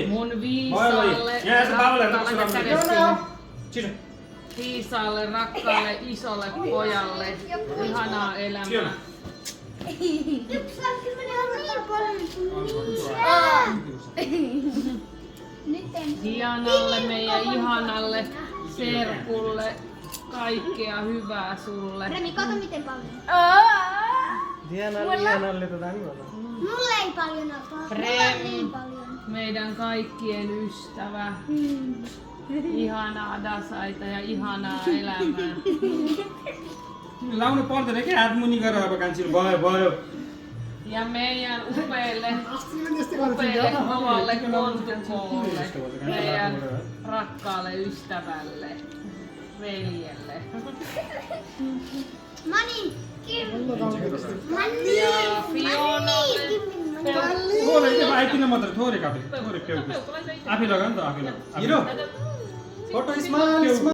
Mun viisaalle, rakkaalle, isolle pojalle. Ihanaa elämää. Dianalle, meidän ihanalle serkulle. Kaikkea hyvää sulle. Remi, kato miten paljon. Dianalle Mulle ei paljon ole. Remi, meidän kaikkien ystävä. Ihanaa dasaita ja ihanaa elämää. लाउनु पर्दैन के हात मुनि गरेर अब कान्छीले भयो भयो Ja meidän upeille kovalle kontukoolle, meidän rakkaalle ystävälle, veljelle. Mani! Ja Fionalle. थोरै के आइकिन मात्र थोरै काट्यो थोरै पेउ आफै लगा नि त आफै लगा हिरो फोटो स्माइल